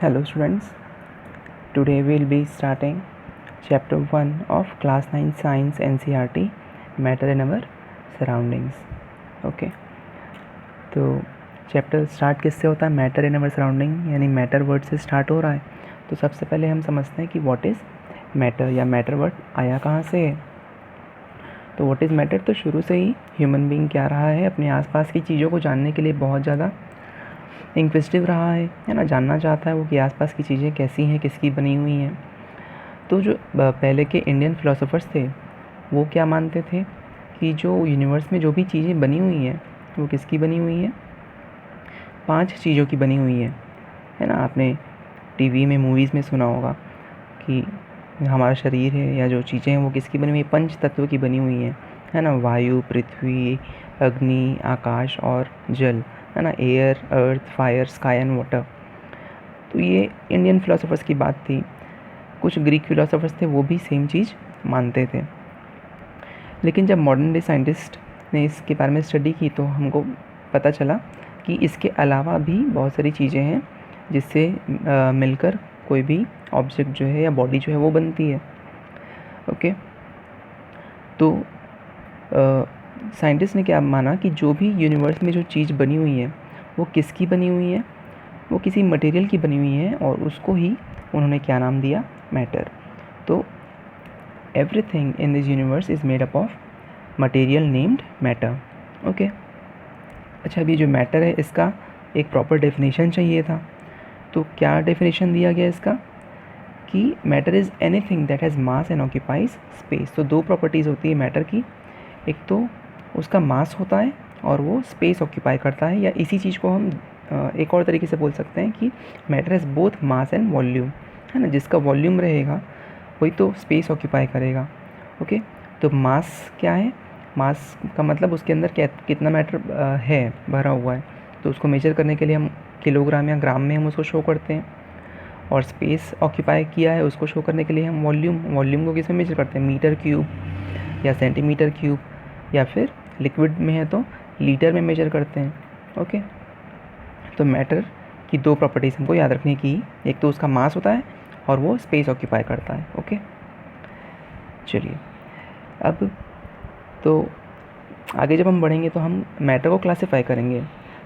Hello students, today we will be starting chapter 1 of class 9 science NCERT matter in our surroundings. Okay, तो chapter start किससे होता है? Matter in our surrounding, यानी matter word से start हो रहा है। तो सबसे पहले हम समझते हैं कि व्हाट इज़ मैटर या मैटर वर्ड आया कहाँ से है। तो व्हाट इज़ मैटर, तो शुरू से ही ह्यूमन बीइंग क्या रहा है, अपने आसपास की चीज़ों को जानने के लिए बहुत ज़्यादा इंक्विजिटिव रहा है ना, जानना चाहता है वो कि आसपास की चीज़ें कैसी हैं, किसकी बनी हुई हैं। तो जो पहले के इंडियन फिलोसोफर्स थे वो क्या मानते थे कि जो यूनिवर्स में जो भी चीज़ें बनी हुई हैं वो किसकी बनी हुई हैं? 5 चीज़ों की बनी हुई है ना। आपने टीवी में मूवीज़ में सुना होगा कि हमारा शरीर है या जो चीज़ें हैं वो किसकी बनी हुई है? 5 तत्वों की बनी हुई हैं, है ना। वायु, पृथ्वी, अग्नि, आकाश और जल, है ना। Air, earth, fire, sky and water. तो ये इंडियन फिलोसोफर्स की बात थी। कुछ ग्रीक फिलोसोफर्स थे वो भी सेम चीज़ मानते थे। लेकिन जब मॉडर्न डे साइंटिस्ट ने इसके बारे में स्टडी की तो हमको पता चला कि इसके अलावा भी बहुत सारी चीज़ें हैं जिससे मिलकर कोई भी ऑब्जेक्ट जो है या बॉडी जो है वो बनती है। ओके, तो साइंटिस्ट ने क्या माना कि जो भी यूनिवर्स में जो चीज़ बनी हुई है वो किसकी बनी हुई है? वो किसी मटेरियल की बनी हुई है और उसको ही उन्होंने क्या नाम दिया? मैटर। तो everything in this universe is made up of material named matter. Okay, अच्छा, अभी जो मैटर है इसका एक प्रॉपर डेफिनेशन चाहिए था। तो क्या डेफिनेशन दिया गया इसका कि matter is anything that has mass and occupies space. तो 2 प्रॉपर्टीज़ होती है मैटर की, एक तो उसका मास होता है और वो स्पेस ऑक्यूपाई करता है, या इसी चीज़ को हम एक और तरीके से बोल सकते हैं कि matter has both mass and volume, है ना। जिसका वॉल्यूम रहेगा वही तो स्पेस ऑक्यूपाई करेगा। ओके, तो मास क्या है? मास का मतलब उसके अंदर कितना मैटर है, भरा हुआ है। तो उसको मेजर करने के लिए हम किलोग्राम या ग्राम में हम उसको शो करते हैं, और स्पेस ऑक्यूपाई किया है उसको शो करने के लिए हम वॉल्यूम को किस में मेजर करते हैं? मीटर क्यूब या सेंटीमीटर क्यूब, या फिर लिक्विड में है तो लीटर में मेजर करते हैं। ओके, तो मैटर की 2 प्रॉपर्टीज़ हमको याद रखने की, एक तो उसका मास होता है और वो स्पेस ऑक्यूपाई करता है। ओके, चलिए अब तो आगे जब हम बढ़ेंगे तो हम मैटर को क्लासिफाई करेंगे।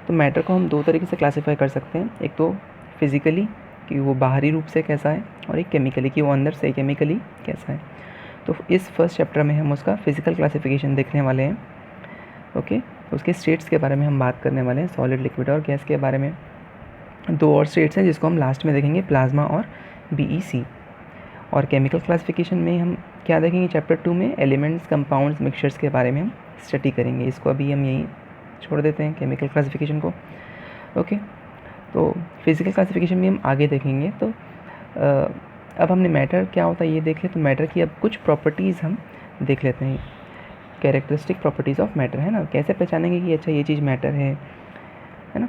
तो मैटर को हम 2 तरीके से क्लासिफाई कर सकते हैं, एक तो फिज़िकली कि वो बाहरी रूप से कैसा है, और एक केमिकली कि वो अंदर से केमिकली कैसा है। तो इस फर्स्ट चैप्टर में हम उसका फिज़िकल क्लासिफिकेशन देखने वाले हैं। ओके, उसके स्टेट्स के बारे में हम बात करने वाले हैं, सॉलिड, लिक्विड और गैस के बारे में। 2 और स्टेट्स हैं जिसको हम लास्ट में देखेंगे, प्लाज्मा और BEC। और केमिकल क्लासिफिकेशन में हम क्या देखेंगे? चैप्टर 2 में एलिमेंट्स, कंपाउंड्स, मिक्सचर्स के बारे में हम स्टडी करेंगे। इसको अभी हम यहीं छोड़ देते हैं, केमिकल क्लासिफिकेशन को। ओके, तो फिज़िकल क्लासिफिकेशन में हम आगे देखेंगे। तो अब हमने मैटर क्या होता है ये देख ले, तो मैटर की अब कुछ प्रॉपर्टीज़ हम देख लेते हैं। कैरेक्टरिस्टिक प्रॉपर्टीज़ ऑफ मैटर, है ना। कैसे पहचानेंगे कि अच्छा ये चीज़ मैटर है ना।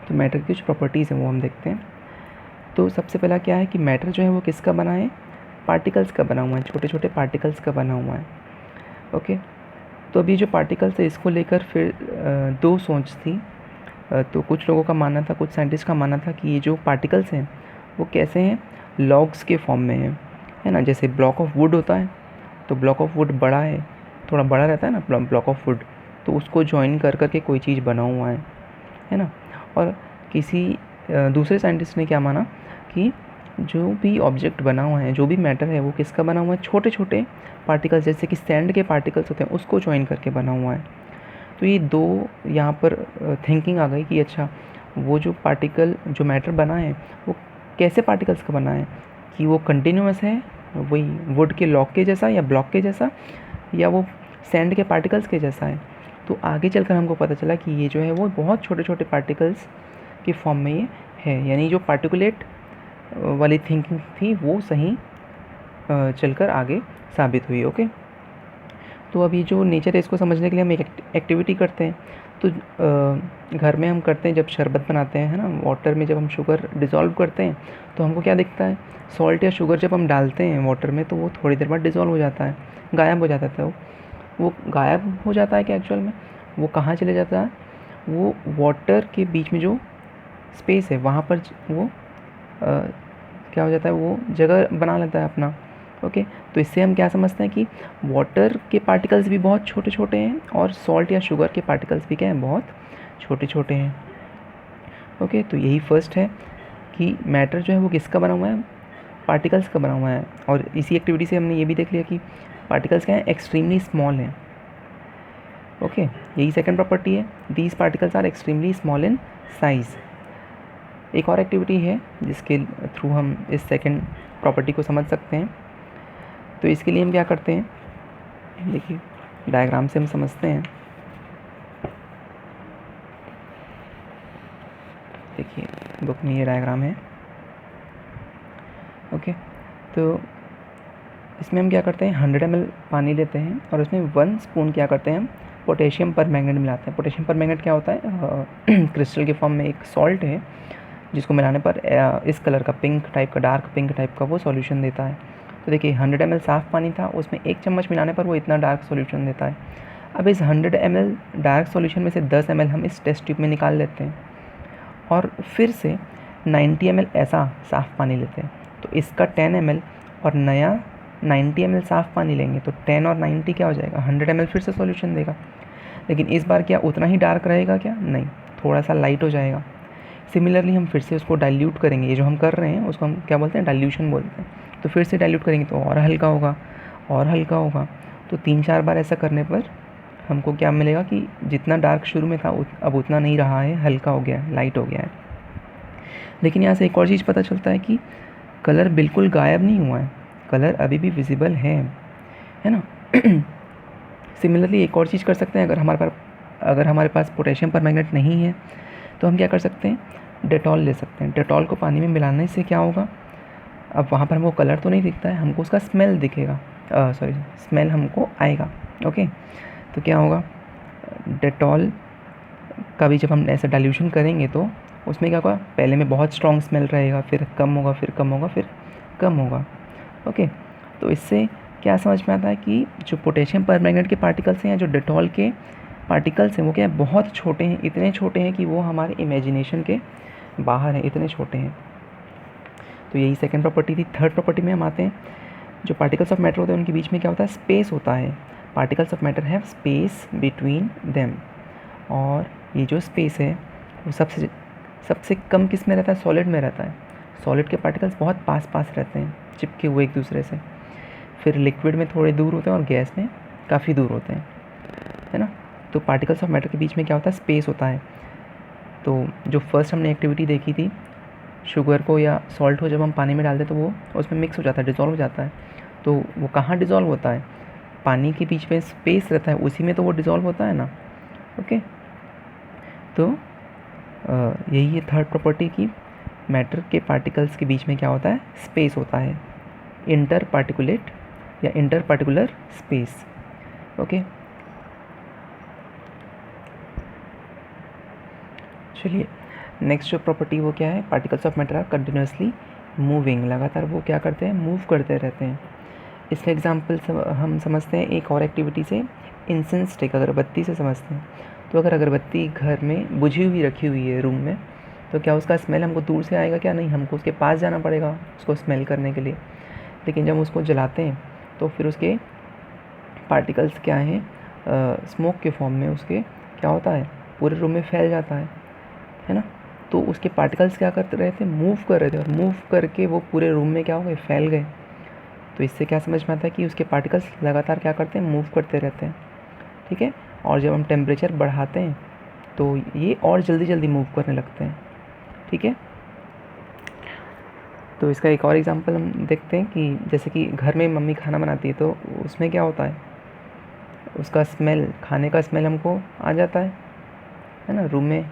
तो मैटर की कुछ प्रॉपर्टीज़ हैं वो हम देखते हैं। तो सबसे पहला क्या है कि मैटर जो है वो किसका बना है? पार्टिकल्स का बना हुआ है, छोटे छोटे पार्टिकल्स का बना हुआ है। ओके, तो अभी जो पार्टिकल्स है इसको लेकर फिर 2 सोच थी। तो कुछ लोगों का मानना था, कुछ साइंटिस्ट का मानना था कि ये जो पार्टिकल्स हैं वो कैसे हैं? लॉग्स के फॉर्म में है ना। जैसे ब्लॉक ऑफ वुड होता है, तो ब्लॉक ऑफ वुड बड़ा है, थोड़ा बड़ा रहता है ना ब्लॉक ऑफ वुड, तो उसको जॉइन कर करके कोई चीज़ बना हुआ है ना। और किसी दूसरे साइंटिस्ट ने क्या माना कि जो भी ऑब्जेक्ट बना हुआ है, जो भी मैटर है वो किसका बना हुआ है? छोटे छोटे पार्टिकल्स, जैसे कि सैंड के पार्टिकल्स होते हैं, उसको जॉइन करके बना हुआ है। तो ये 2 यहाँ पर थिंकिंग आ गई कि अच्छा वो जो पार्टिकल, जो मैटर बना है वो कैसे पार्टिकल्स का बना है, कि वो कंटिन्यूअस है, वही वुड के लॉक के जैसा या ब्लॉक के जैसा, या वो सैंड के पार्टिकल्स के जैसा है। तो आगे चलकर हमको पता चला कि ये जो है वो बहुत छोटे छोटे पार्टिकल्स के फॉर्म में ये है, यानी जो पार्टिकुलेट वाली थिंकिंग थी वो सही चलकर आगे साबित हुई। ओके, तो अभी जो नेचर है इसको समझने के लिए हम एक एक्टिविटी करते हैं। तो घर में हम करते हैं, जब शरबत बनाते हैं, है ना, वाटर में जब हम शुगर डिज़ोल्व करते हैं तो हमको क्या दिखता है? सॉल्ट या शुगर जब हम डालते हैं वाटर में तो वो थोड़ी देर बाद डिज़ोल्व हो जाता है, गायब हो जाता है। वो गायब हो जाता है कि एक्चुअल में वो कहाँ चले जाता है? वो वाटर के बीच में जो स्पेस है वहाँ पर वो क्या हो जाता है, वो जगह बना लेता है अपना। ओके, तो इससे हम क्या समझते हैं कि वाटर के पार्टिकल्स भी बहुत छोटे छोटे हैं और सॉल्ट या शुगर के पार्टिकल्स भी क्या हैं, बहुत छोटे छोटे हैं। ओके, तो यही फर्स्ट है कि मैटर जो है वो किसका बना हुआ है, पार्टिकल्स का बना हुआ है। और इसी एक्टिविटी से हमने ये भी देख लिया कि पार्टिकल्स क्या हैं, एक्सट्रीमली स्मॉल हैं। ओके, यही सेकंड प्रॉपर्टी है, these particles are extremely small in size. एक और एक्टिविटी है जिसके थ्रू हम इस सेकंड प्रॉपर्टी को समझ सकते हैं। तो इसके लिए हम क्या करते हैं, देखिए डायग्राम से हम समझते हैं। देखिए बुक में ये डायग्राम है। ओके, तो इसमें हम क्या करते हैं, 100 ml पानी लेते हैं और उसमें 1 स्पून क्या करते हैं, हम पोटेशियम परमैंगनेट मिलाते हैं। पोटेशियम परमैंगनेट क्या होता है, क्रिस्टल के फॉर्म में एक सॉल्ट है जिसको मिलाने पर इस कलर का पिंक टाइप का, डार्क पिंक टाइप का वो सॉल्यूशन देता है। तो देखिए 100 ml साफ़ पानी था, उसमें 1 चम्मच मिलाने पर वो इतना डार्क सॉल्यूशन देता है। अब इस 100 ml डार्क सॉल्यूशन में से 10 ml हम इस टेस्ट ट्यूब में निकाल लेते हैं और फिर से 90 ml ऐसा साफ़ पानी लेते हैं। तो इसका 10 ml और नया 90 ml साफ़ पानी लेंगे तो 10 और 90 क्या हो जाएगा, 100 ml फिर से सॉल्यूशन देगा। लेकिन इस बार क्या उतना ही डार्क रहेगा क्या, नहीं, थोड़ा सा लाइट हो जाएगा। सिमिलरली हम फिर से उसको डाइल्यूट करेंगे, ये जो हम कर रहे हैं उसको हम क्या बोलते हैं, डाइल्यूशन बोलते हैं। तो फिर से डाइल्यूट करेंगे तो और हल्का होगा और हल्का होगा। तो 3-4 बार ऐसा करने पर हमको क्या मिलेगा कि जितना डार्क शुरू में था अब उतना नहीं रहा है, हल्का हो गया है, लाइट हो गया है। लेकिन यहाँ से एक और चीज़ पता चलता है कि कलर बिल्कुल गायब नहीं हुआ है, कलर अभी भी विजिबल है ना। सिमिलरली एक और चीज़ कर सकते हैं, अगर हमारे पास पोटेशियम परमैंगनेट नहीं है तो हम क्या कर सकते हैं, डेटॉल ले सकते हैं। डेटॉल को पानी में मिलाने से क्या होगा, अब वहाँ पर हमको कलर तो नहीं दिखता है, हमको उसका स्मेल दिखेगा, स्मेल हमको आएगा। ओके, तो क्या होगा, डेटॉल का भी जब हम ऐसा डाइल्यूशन करेंगे तो उसमें क्या होगा, पहले में बहुत स्ट्रॉन्ग स्मेल रहेगा, फिर कम होगा, फिर कम होगा, फिर कम होगा। ओके, तो इससे क्या समझ में आता है कि जो पोटेशियम परमैंगनेट के पार्टिकल्स हैं या जो डेटॉल के पार्टिकल्स हैं वो क्या है, बहुत छोटे हैं, इतने छोटे हैं कि वो हमारे इमेजिनेशन के बाहर हैं, इतने छोटे हैं। तो यही सेकंड प्रॉपर्टी थी। थर्ड प्रॉपर्टी में हम आते हैं, जो पार्टिकल्स ऑफ मैटर होते हैं उनके बीच में क्या होता है, स्पेस होता है। Particles of matter have space between them, और ये जो स्पेस है वो सबसे कम किस में रहता है, सॉलिड में रहता है। सॉलिड के पार्टिकल्स बहुत पास पास रहते हैं, चिपके हुए एक दूसरे से। फिर लिक्विड में थोड़े दूर होते हैं और गैस में काफ़ी दूर होते हैं, है ना। तो पार्टिकल्स ऑफ मैटर के बीच में क्या होता है, स्पेस होता है। तो जो फर्स्ट हमने एक्टिविटी देखी थी, शुगर को या सॉल्ट को जब हम पानी में डालते हैं तो वो उसमें मिक्स हो जाता है, डिज़ोल्व हो जाता है। तो वो कहाँ डिज़ोल्व होता है, पानी के बीच में स्पेस रहता है उसी में तो वो डिज़ोल्व होता है ना। ओके, तो यही है थर्ड प्रॉपर्टी की, मैटर के पार्टिकल्स के बीच में क्या होता है, स्पेस होता है, इंटर पार्टिकुलेट या इंटर पार्टिकुलर स्पेस। ओके, चलिए नेक्स्ट जो प्रॉपर्टी वो क्या है, particles of matter are continuously moving, लगातार वो क्या करते हैं, मूव करते रहते हैं। इसका एग्जाम्पल हम समझते हैं एक और एक्टिविटी से, इंसेंस स्टिक, अगरबत्ती से समझते हैं। तो अगर अगरबत्ती घर में बुझी हुई रखी हुई है रूम में, तो क्या उसका स्मेल हमको दूर से आएगा क्या, नहीं, हमको उसके पास जाना पड़ेगा उसको स्मेल करने के लिए। लेकिन जब उसको जलाते हैं तो फिर उसके पार्टिकल्स क्या हैं, स्मोक के फॉर्म में उसके क्या होता है, पूरे रूम में फैल जाता है ना। तो उसके पार्टिकल्स क्या कर रहे थे, मूव कर रहे थे, और मूव करके वो पूरे रूम में क्या हो गए, फैल गए। तो इससे क्या समझ में आता है कि उसके पार्टिकल्स लगातार क्या करते हैं, मूव करते रहते हैं। ठीक है, और जब हम टेम्परेचर बढ़ाते हैं तो ये और जल्दी जल्दी मूव करने लगते हैं। ठीक है, तो इसका एक और एग्जांपल हम देखते हैं कि जैसे कि घर में मम्मी खाना बनाती है तो उसमें क्या होता है, उसका स्मेल, खाने का स्मेल हमको आ जाता है ना रूम में।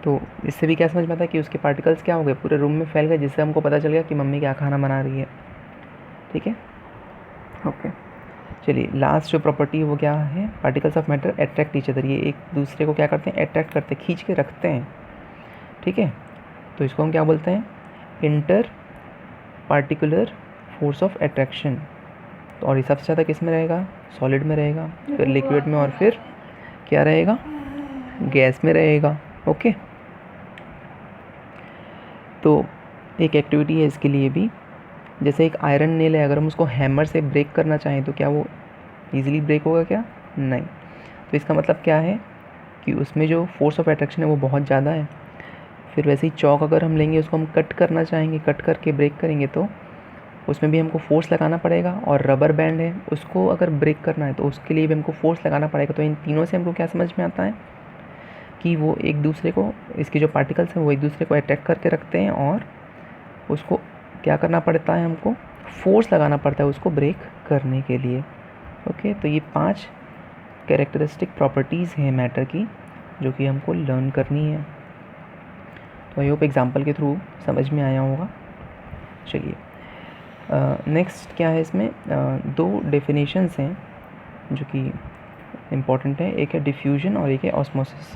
तो इससे भी क्या समझ में आता है कि उसके पार्टिकल्स क्या हो गए, पूरे रूम में फैल गए, जिससे हमको पता चल गया कि मम्मी क्या खाना बना रही है। ठीक है, ओके, चलिए लास्ट जो प्रॉपर्टी है वो क्या है, particles of matter attract each other, ये एक दूसरे को क्या करते हैं, अट्रैक्ट करते हैं, खींच के रखते हैं। ठीक है, तो इसको हम क्या बोलते हैं, inter particular force of attraction. तो और ये सबसे ज़्यादा किस में रहेगा, सॉलिड में रहेगा, फिर लिक्विड में, और फिर क्या रहेगा, गैस में रहेगा। ओके, तो एक एक्टिविटी है इसके लिए भी। जैसे एक आयरन नेल है, अगर हम उसको हैमर से ब्रेक करना चाहें तो क्या वो ईजिली ब्रेक होगा क्या? नहीं। तो इसका मतलब क्या है कि उसमें जो फोर्स ऑफ अट्रैक्शन है वो बहुत ज़्यादा है। फिर वैसे ही चौक अगर हम लेंगे, उसको हम कट करना चाहेंगे, कट करके ब्रेक करेंगे तो उसमें भी हमको फोर्स लगाना पड़ेगा। और रबर बैंड है, उसको अगर ब्रेक करना है तो उसके लिए भी हमको फोर्स लगाना पड़ेगा। तो इन तीनों से हमको क्या समझ में आता है कि वो एक दूसरे को, इसके जो पार्टिकल्स हैं वो एक दूसरे को अटैक करके रखते हैं और उसको क्या करना पड़ता है, हमको फोर्स लगाना पड़ता है उसको ब्रेक करने के लिए। ओके, तो ये 5 कैरेक्टरिस्टिक प्रॉपर्टीज़ हैं मैटर की जो कि हमको लर्न करनी है। तो आई होप एग्जाम्पल के थ्रू समझ में आया होगा। चलिए नेक्स्ट क्या है, इसमें 2 डेफिनेशंस हैं जो कि इम्पॉर्टेंट है। एक है डिफ्यूजन और एक है ऑस्मोसिस।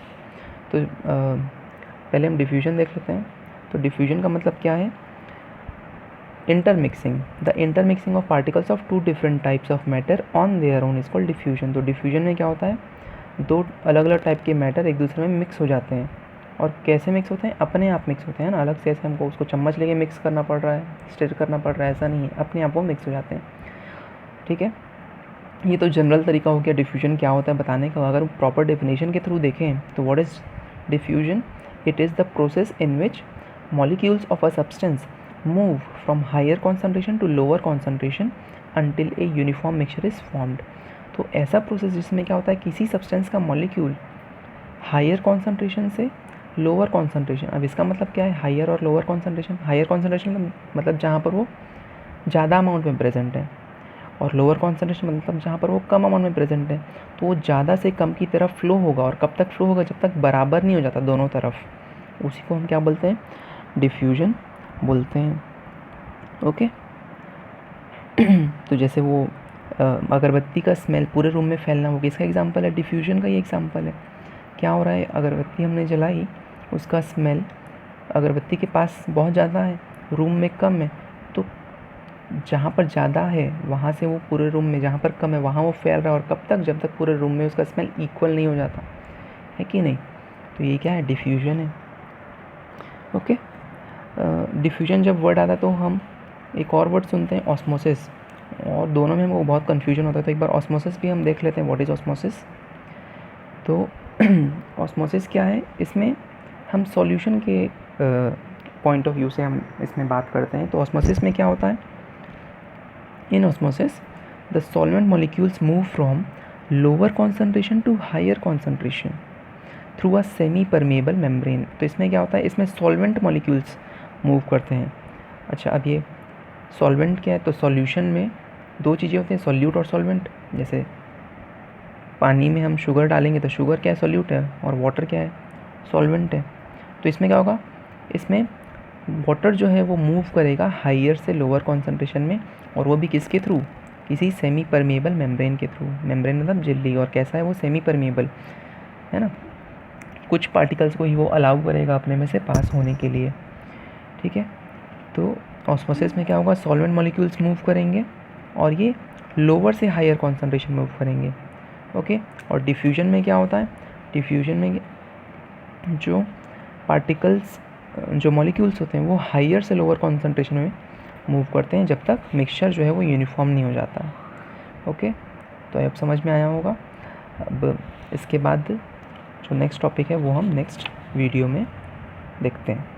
तो पहले हम डिफ्यूजन देख लेते हैं। तो डिफ्यूजन का मतलब क्या है? Intermixing, the intermixing of particles of 2 different types of matter on their own is called diffusion. तो डिफ्यूजन में क्या होता है, 2 अलग अलग टाइप के मैटर एक दूसरे में मिक्स हो जाते हैं। और कैसे मिक्स होते हैं? अपने आप मिक्स होते हैं ना, अलग से ऐसे हमको उसको चम्मच लेके मिक्स करना पड़ रहा है, स्टिर करना पड़ रहा है, ऐसा नहीं है, अपने आप वो मिक्स हो जाते हैं। ठीक है, ये तो जनरल तरीका हो गया डिफ्यूजन क्या होता है बताने का। अगर प्रॉपर डेफिनेशन के थ्रू देखें तो what is diffusion? It is the process in which molecules of a substance move from higher concentration to lower concentration until a uniform mixture is formed. तो ऐसा प्रोसेस जिसमें क्या होता है, किसी सब्सटेंस का मॉलिक्यूल हायर कॉन्सेंट्रेशन से lower concentration. अब इसका मतलब क्या है, हायर और लोअर कॉन्सेंट्रेशन? हायर कॉन्सेंट्रेशन मतलब जहाँ पर वो ज़्यादा अमाउंट में प्रेजेंट है, और लोअर कॉन्सेंट्रेशन मतलब जहाँ पर वो कम अमाउंट में प्रेजेंट है। तो वो ज़्यादा से कम की तरफ फ्लो होगा, और कब तक फ्लो होगा? जब तक बराबर नहीं हो जाता दोनों तरफ। उसी को हम क्या बोलते हैं? डिफ्यूजन बोलते हैं। ओके तो जैसे वो अगरबत्ती का स्मेल पूरे रूम में फैलना, वो किसका एग्जांपल है? डिफ्यूजन का ही एग्जांपल है। क्या हो रहा है, अगरबत्ती हमने जलाई, उसका स्मेल अगरबत्ती के पास बहुत ज़्यादा है, रूम में कम है, तो जहाँ पर ज़्यादा है वहाँ से वो पूरे रूम में, जहाँ पर कम है वहाँ वो फैल रहा है। और कब तक? जब तक पूरे रूम में उसका स्मेल इक्वल नहीं हो जाता है कि नहीं। तो ये क्या है? डिफ्यूजन है। ओके, डिफ्यूजन जब वर्ड आता है तो हम एक और वर्ड सुनते हैं, ऑस्मोसिस, और दोनों में हमको बहुत कन्फ्यूजन होता है। तो एक बार ऑस्मोसिस भी हम देख लेते हैं, व्हाट इज़ ऑस्मोसिस। तो ऑस्मोसिस क्या है, इसमें हम सॉल्यूशन के पॉइंट ऑफ व्यू से हम इसमें बात करते हैं। तो ऑस्मोसिस में क्या होता है, in osmosis the solvent molecules move from lower concentration to higher concentration through a semi permeable membrane. तो इसमें क्या होता है, इसमें सॉल्वेंट मॉलिक्यूल्स मूव करते हैं। अच्छा, अब ये सॉल्वेंट क्या है? तो सॉल्यूशन में 2 चीज़ें होती हैं, सॉल्यूट और सॉल्वेंट। जैसे पानी में हम शुगर डालेंगे तो शुगर क्या है? सॉल्यूट है, और वाटर क्या है? सॉल्वेंट है। तो इसमें क्या होगा, इसमें वाटर जो है वो मूव करेगा हायर से लोअर कॉन्सेंट्रेशन में, और वो भी किसके थ्रू? किसी सेमी परमेबल मेम्ब्रेन के थ्रू। मेम्ब्रेन मतलब झिल्ली, और कैसा है वो? सेमी परमेबल है ना, कुछ पार्टिकल्स को ही वो अलाउ करेगा अपने में से पास होने के लिए। ठीक है, तो ऑस्मोसिस में क्या होगा, सॉल्वेंट मॉलिक्यूल्स मूव करेंगे और ये लोअर से हायर कॉन्सेंट्रेशन मूव करेंगे। ओके, और डिफ्यूजन में क्या होता है, डिफ्यूजन में जो पार्टिकल्स, जो मॉलिक्यूल्स होते हैं वो हायर से लोअर कॉन्सेंट्रेशन में मूव करते हैं जब तक मिक्सचर जो है वो यूनिफॉर्म नहीं हो जाता। ओके, तो अब समझ में आया होगा। अब इसके बाद जो नेक्स्ट टॉपिक है वो हम नेक्स्ट वीडियो में देखते हैं।